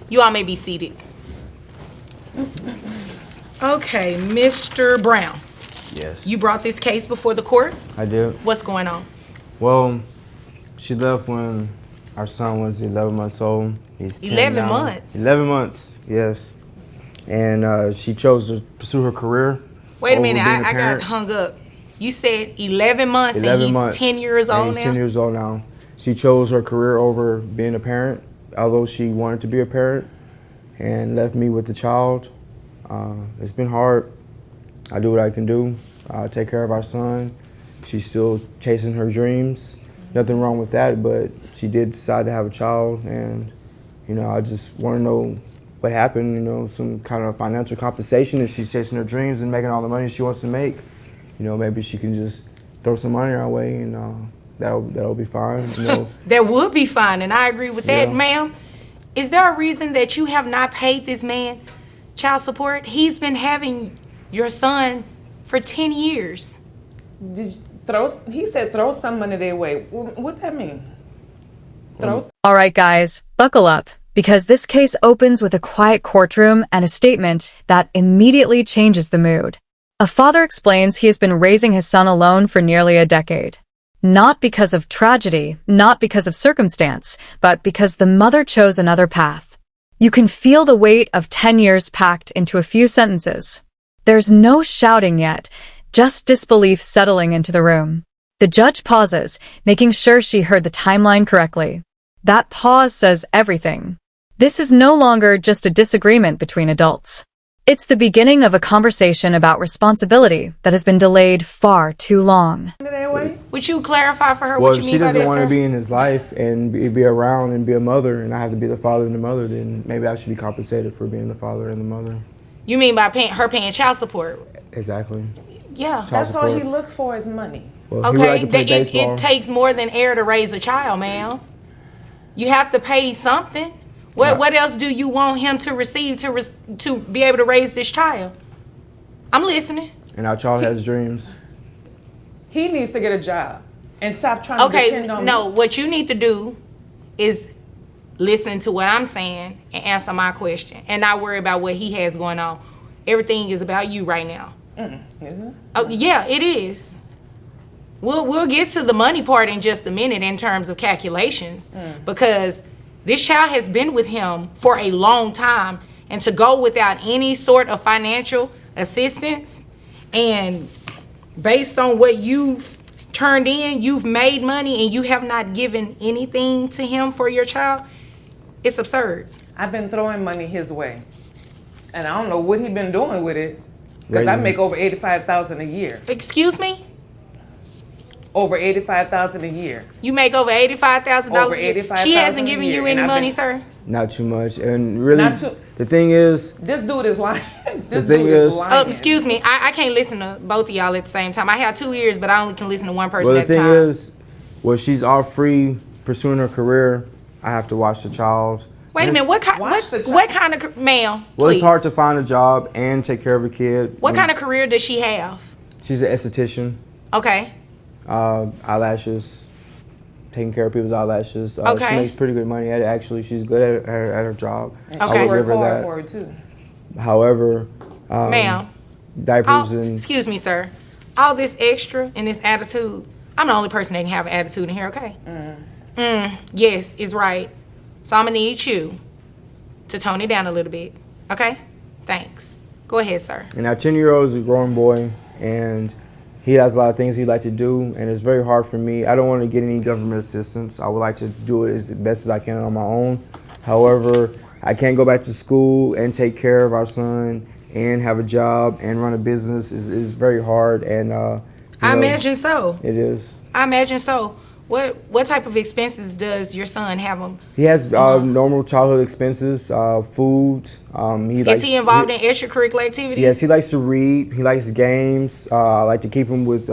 You all may be seated. Okay, Mr. Brown. Yes. You brought this case before the court? I did. What's going on? Well, she left when our son was 11 months old. He's 10 11 now. months? 11 months, yes. And she chose to pursue her career. Wait a minute, I got hung up. You said 11 months 11 and he's months. 10 years old He's now? 10 years old now. She chose her career over being a parent, although she wanted to be a parent, and left me with the child. It's been hard. I do what I can do. I take care of our son. She's still chasing her dreams. Nothing wrong with that, but she did decide to have a child, and I just want to know what happened. Some kind of financial compensation if she's chasing her dreams and making all the money she wants to make. Maybe she can just throw some money our way, and that'll be fine. That would be fine, and I agree with that, Yeah. ma'am. Is there a reason that you have not paid this man child support? He's been having your son for 10 years. He said throw some money their way. What that mean? All right, guys, buckle up, because this case opens with a quiet courtroom and a statement that immediately changes the mood. A father explains he has been raising his son alone for nearly a decade. Not because of tragedy, not because of circumstance, but because the mother chose another path. You can feel the weight of 10 years packed into a few sentences. There's no shouting yet, just disbelief settling into the room. The judge pauses, making sure she heard the timeline correctly. That pause says everything. This is no longer just a disagreement between adults. It's the beginning of a conversation about responsibility that has been delayed far too long. Would you clarify for her Well, what you mean by if that, she doesn't want sir? to be in his life and be around and be a mother, and I have to be the father and the mother, then maybe I should be compensated for being the father and the mother. You mean by her paying child support? Exactly. Yeah. That's all he looks for is money. Well, he would Okay, like to play baseball. it takes more than air to raise a child, ma'am. You have to pay something. What else do you want him to receive to be able to raise this child? I'm listening. And our child has dreams. He needs to get a job and stop trying to depend on me. No, what you need to do is listen to what I'm saying and answer my question and not worry about what he has going on. Everything is about you right now. Is it? Oh, yeah, it is. We'll get to the money part in just a minute in terms of calculations, because this child has been with him for a long time, and to go without any sort of financial assistance, and based on what you've turned in, you've made money and you have not given anything to him for your child, it's absurd. I've been throwing money his way, and I don't know what he's been doing with it, because I make over $85,000 a year. Excuse me? Over $85,000 a year. You make over $85,000 Over a year. $85,000 She hasn't a given year, you and any I've money, been- sir? Not too much. And really, Not too- the thing is, This dude is lying. This thing dude is is- lying. Excuse me, I can't listen to both of y'all at the same time. I have 2 ears, but I only can listen to one person well, at the a thing time. is, she's all free pursuing her career. I have to watch the child. Wait a And minute, what kind of, ma'am, Well, please. it's hard to find a job and take care of a kid. What kind of career does she have? She's an esthetician. Okay. Eyelashes, taking care of people's eyelashes. Okay. She makes pretty good money at it, actually. She's good at her job. And Okay. she I would worked give her hard that. for it too. However, Ma'am. diapers and Excuse me, sir. All this extra and this attitude, I'm the only person that can have an attitude in here, okay? Yes, it's right. So I'm gonna need you to tone it down a little bit, okay? Thanks. Go ahead, sir. And our 10-year-old is a growing boy, and he has a lot of things he'd like to do, and it's very hard for me. I don't want to get any government assistance. I would like to do it as best as I can on my own. However, I can't go back to school and take care of our son and have a job and run a business. Is very hard, and I imagine so. it is. I imagine so. What type of expenses does your son have? He has normal childhood expenses, food. Is he involved in extracurricular activities? Yes, he likes to read. He likes games. I like to keep him with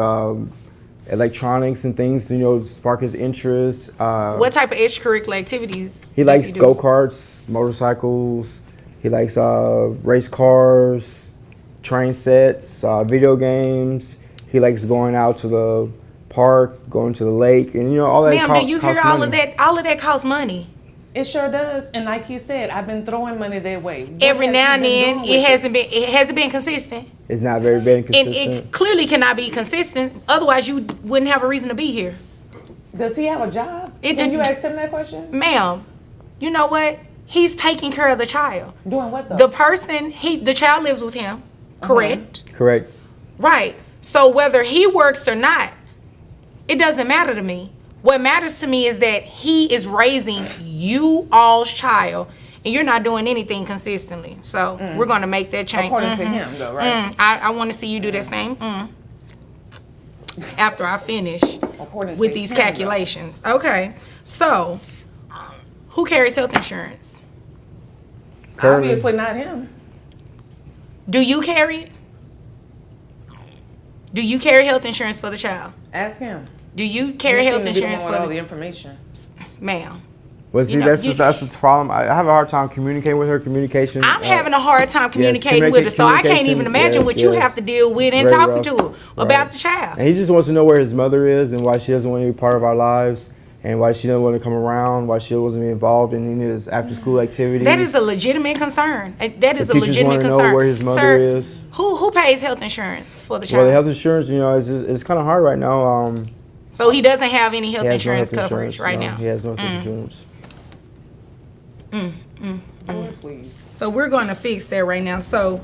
electronics and things to spark his interest. What type of extracurricular activities? He does likes do? go-karts, motorcycles. He likes race cars, train sets, video games. He likes going out to the park, going to the lake, and all that. Ma'am, do you hear costs all money. of that? All of that costs money. It sure does. And like he said, I've been throwing money their way. What Every has now he and been then, doing it with hasn't been consistent. It's not very been And consistent. it clearly cannot be consistent. Otherwise, you wouldn't have a reason to be here. Does he have a job? It Can did- you ask him that question? Ma'am, you know what? He's taking care of the child. Doing what though? The child lives with him, correct? Correct. Right. So whether he works or not, it doesn't matter to me. What matters to me is that he is raising you all's child, and you're not doing anything consistently. So we're going to make that change. According to him, though, right? I want to see you do the same. After I finish According with to these him, though. calculations. Okay. So, who carries health insurance? Currently. Obviously not him. Do you carry it? Do you carry health insurance for the child? Ask him. Do you carry He health seemed to be the insurance one for with all the the information. ma'am? Well, see, You know, that's you- the problem. I have a hard time communicating with her. Communication. I'm having a hard time communicating with her, so I can't even imagine what you have to deal with in Very talking rough. to her about the child. And he just wants to know where his mother is and why she doesn't want to be part of our lives and why she doesn't want to come around, why she wasn't be involved in any of his after-school activities. That is a legitimate concern. That is The a teachers legitimate wanna know concern. where his mother Sir, is. who pays health insurance for the child? Well, the health insurance, it's kind of hard right now. So he doesn't have any health He has no insurance health coverage right no, now. He has no health insurance. Lord, please. So we're going to fix that right now. So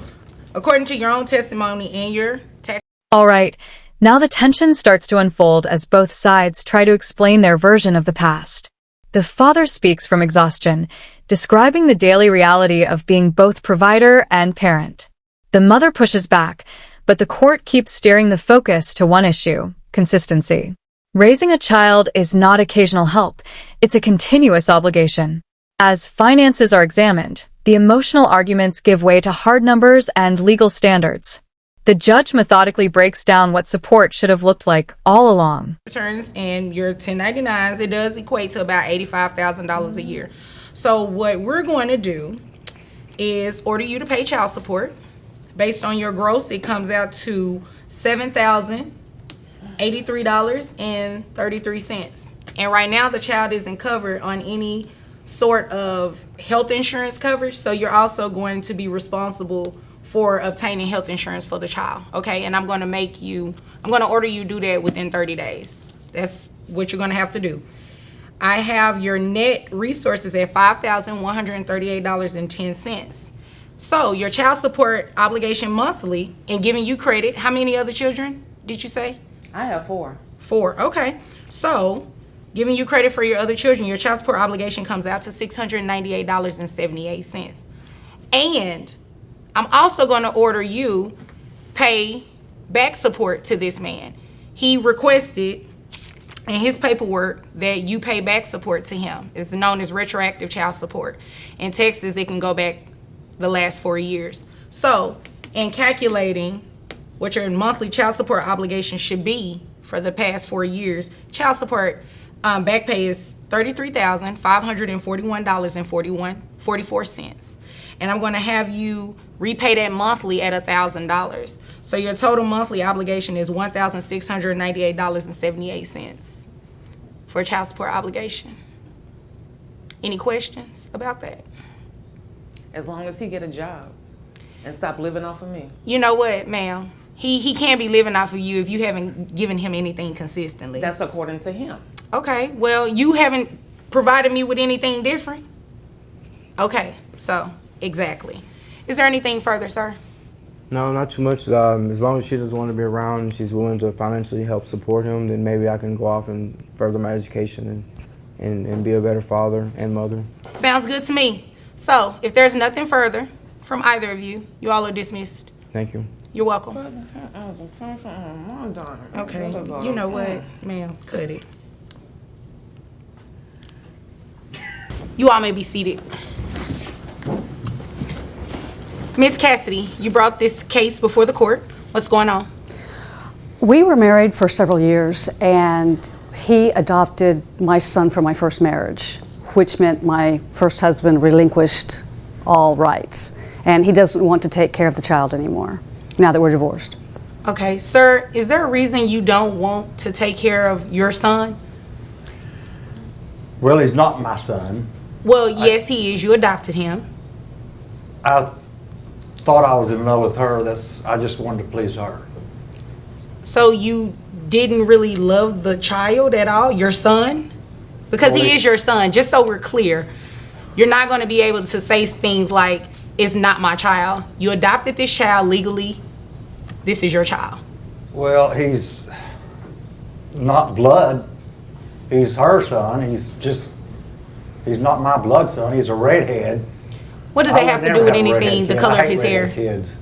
according to your own testimony and your tax. All right, now the tension starts to unfold as both sides try to explain their version of the past. The father speaks from exhaustion, describing the daily reality of being both provider and parent. The mother pushes back, but the court keeps steering the focus to one issue: consistency. Raising a child is not occasional help, it's a continuous obligation. As finances are examined, the emotional arguments give way to hard numbers and legal standards. The judge methodically breaks down what support should have looked like all along. Returns and your 1099s, it does equate to about $85,000 a year. So what we're going to do is order you to pay child support. Based on your gross, it comes out to $7,083.33. And right now the child isn't covered on any sort of health insurance coverage, so you're also going to be responsible for obtaining health insurance for the child, okay? And I'm going to order you do that within 30 days. That's what you're going to have to do. I have your net resources at $5,138.10. So your child support obligation monthly, and giving you credit, how many other children did you say? I have 4. 4, okay. So giving you credit for your other children, your child support obligation comes out to $698.78. And I'm also going to order you pay back support to this man. He requested in his paperwork that you pay back support to him. It's known as retroactive child support. In Texas, it can go back the last 4 years. So in calculating what your monthly child support obligation should be for the past 4 years, child support back pay is $33,541.44. And I'm going to have you repay that monthly at $1,000. So your total monthly obligation is $1,698.78 for a child support obligation. Any questions about that? As long as he get a job and stop living off of me. You know what, ma'am? He can't be living off of you if you haven't given him anything consistently. That's according to him. Okay, well, you haven't provided me with anything different. Okay, so, exactly. Is there anything further, sir? No, not too much. As long as she doesn't want to be around and she's willing to financially help support him, then maybe I can go off and further my education and be a better father and mother. Sounds good to me. So, if there's nothing further from either of you, you all are dismissed. Thank you. You're welcome. Okay. Okay, you know what, ma'am, cut it. You all may be seated. Miss Cassidy, you brought this case before the court. What's going on? We were married for several years, and he adopted my son from my first marriage, which meant my first husband relinquished all rights, and he doesn't want to take care of the child anymore now that we're divorced. Okay, sir, is there a reason you don't want to take care of your son? Well, he's not my son. Well, yes, he is. You adopted him. I thought I was in love with her. I just wanted to please her. So you didn't really love the child at all, your son? Because he is your son, just so we're clear. You're not going to be able to say things like, it's not my child. You adopted this child legally. This is your child. Well, he's not blood. He's her son. He's not my blood son. He's a redhead. What does that have to do with anything, the color of his hair? Kids.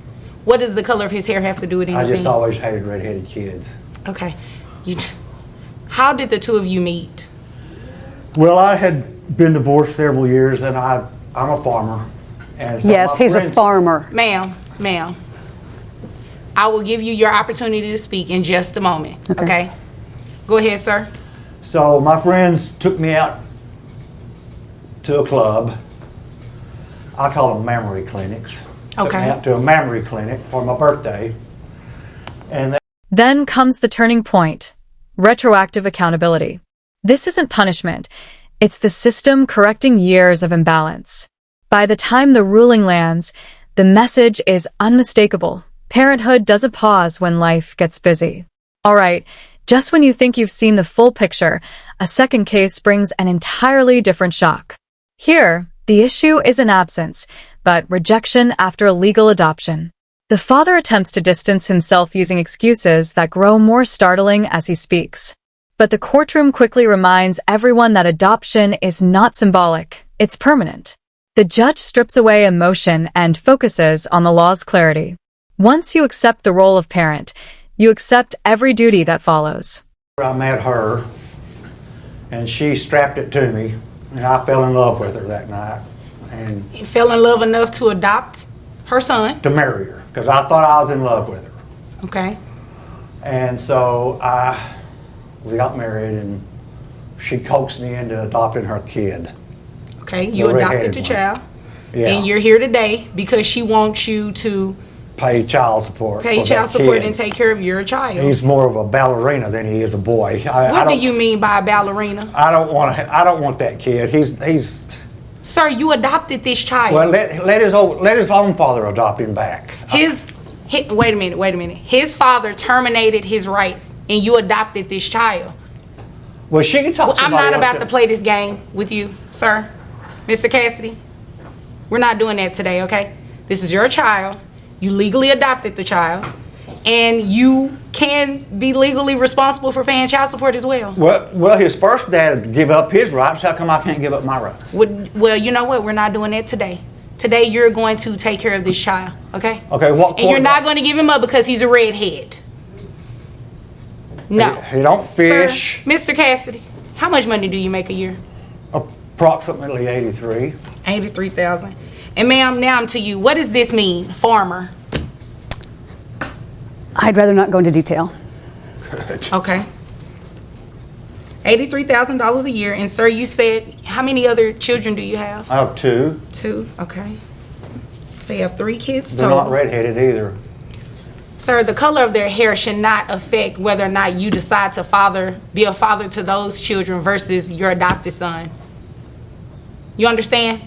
What does the color of his hair have to do with I anything? just always hated redheaded kids. Okay. How did the two of you meet? Well, I had been divorced several years, and I'm a farmer. And so Yes, my he's a friends- farmer. Ma'am, I will give you your opportunity to speak in just a moment, okay? Go ahead, sir. So my friends took me out to a club. I call them mammary clinics. Took me Okay. out to a mammary clinic for my birthday. And Then comes the turning point. Retroactive accountability. This isn't punishment. It's the system correcting years of imbalance. By the time the ruling lands, the message is unmistakable. Parenthood doesn't pause when life gets busy. All right, just when you think you've seen the full picture, a second case brings an entirely different shock. Here, the issue isn't absence, but rejection after a legal adoption. The father attempts to distance himself using excuses that grow more startling as he speaks. But the courtroom quickly reminds everyone that adoption is not symbolic, it's permanent. The judge strips away emotion and focuses on the law's clarity. Once you accept the role of parent, you accept every duty that follows. I met her, and she strapped it to me, and I fell in love with her that night, and You fell in love enough to adopt her son, to marry her, because I thought I was in love with her. okay? And so we got married, and she coaxed me into adopting her kid. Okay, you The adopted redheaded the one. child, Yeah. and you're here today because she wants you to Pay child support. pay for child that support kid. and take care of your child. He's more of a ballerina than he is a boy. What do you mean by a ballerina? I don't want that kid. He's. Sir, you adopted this child. Well, let his own father adopt him back. Wait a minute. His father terminated his rights, and you adopted this child. Well, she can talk. Well, I'm somebody not else about to- to play this game with you, sir. Mr. Cassidy, we're not doing that today, okay? This is your child. You legally adopted the child, and you can be legally responsible for paying child support as well. Well, his first dad give up his rights. How come I can't give up my rights? Well, you know what? We're not doing that today. Today, you're going to take care of this child, okay? Okay, what? And you're not going to give him up because he's a redhead. No. He don't fish. Sir, Mr. Cassidy, how much money do you make a year? Approximately 83. 83,000. And ma'am, now I'm to you. What does this mean, farmer? I'd rather not go into detail. Okay. $83,000 a year. And sir, you said, how many other children do you have? I have two. Two. Okay. So you have 3 kids They're total. not redheaded either. Sir, the color of their hair should not affect whether or not you decide to be a father to those children versus your adopted son. You understand?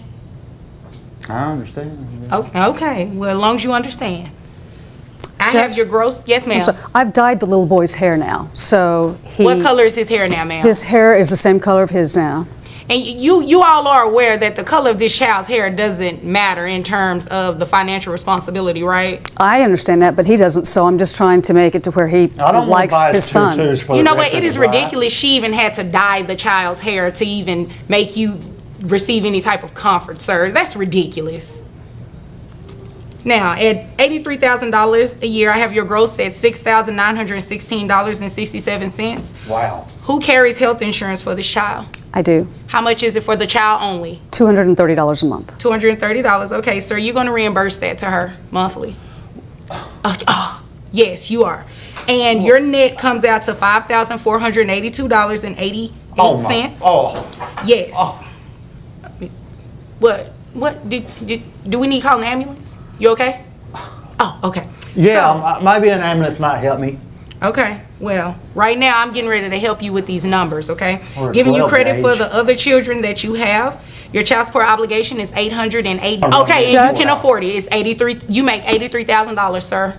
I understand. Oh, okay. Well, as long as you understand. I have Judge? your gross. Yes, ma'am. So I've dyed the little boy's hair now, so What color is his hair now, ma'am? his hair is the same color of his now. And you all are aware that the color of this child's hair doesn't matter in terms of the financial responsibility, right? I understand that, but he doesn't, so I'm just trying to make it to where he I don't want to likes buy his son. tutus for You the know rest what? It of is his life. ridiculous she even had to dye the child's hair to even make you receive any type of comfort, sir. That's ridiculous. Now, at $83,000 a year, I have your gross at $6,916.67. Wow. Who carries health insurance for this child? I do. How much is it for the child only? $230 a month. $230. Okay, sir, you're going to reimburse that to her monthly. Yes, you are. And your net comes out to $5,482.88. Oh my. Oh. Yes. Oh. What? Do we need to call an ambulance? You okay? Oh, okay. Yeah, maybe an ambulance might help me. Okay, well, right now I'm getting ready to help you with these numbers, okay? Or a Giving you 12 credit for gauge. the other children that you have. Your child support obligation is $808. Oh, Okay, and Judge? you can afford it. It's 83. You make $83,000, sir.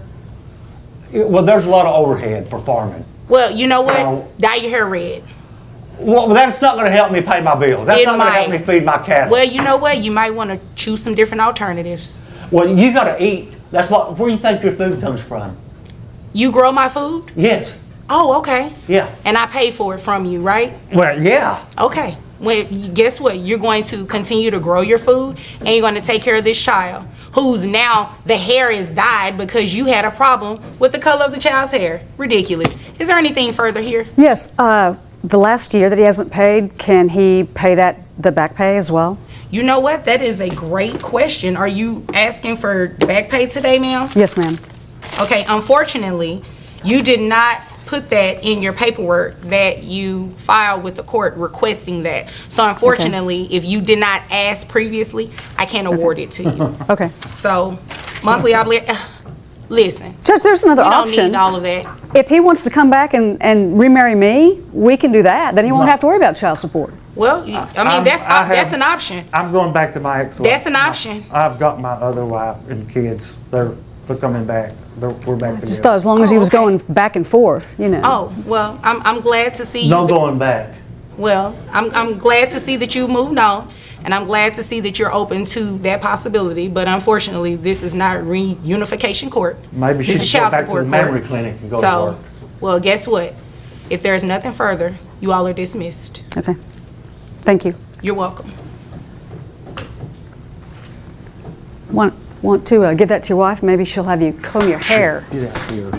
Well, there's a lot of overhead for farming. Well, you know what? No. Dye your hair red. Well, that's not going to help me pay my bills. That's It not going to help me might. feed my cattle. Well, you know what? You might want to choose some different alternatives. Well, you got to eat. That's what. Where do you think your food comes from? You grow my food? Yes. Oh, okay. Yeah. And I pay for it from you, right? Well, yeah. Okay. Well, guess what? You're going to continue to grow your food, and you're going to take care of this child, who's now the hair is dyed because you had a problem with the color of the child's hair. Ridiculous. Is there anything further here? Yes, the last year that he hasn't paid, can he pay the back pay as well? You know what? That is a great question. Are you asking for back pay today, ma'am? Yes, ma'am. Okay, unfortunately, you did not put that in your paperwork that you filed with the court requesting that. So unfortunately, if you did not ask previously, I can't award it to you. Okay. So monthly obligation, listen, Judge, there's another we don't option. need all of that. If he wants to come back and remarry me, we can do that. Then he won't have to worry about child support. Well, I mean, that's an option. I'm going back to my ex-wife. That's an option. I've got my other wife and kids. They're coming back. We're back Just together. thought as long as he was okay. going back and forth, you know. Oh, well, I'm glad to see you. No going back. Well, I'm glad to see that you moved on, and I'm glad to see that you're open to that possibility. But unfortunately, this is not reunification court. Maybe she This is should go child back to support the memory court. clinic and go to So, work. well, guess what? If there's nothing further, you all are dismissed. Okay. Thank you. You're welcome. Want to give that to your wife? Maybe she'll have you comb your hair. Get out here.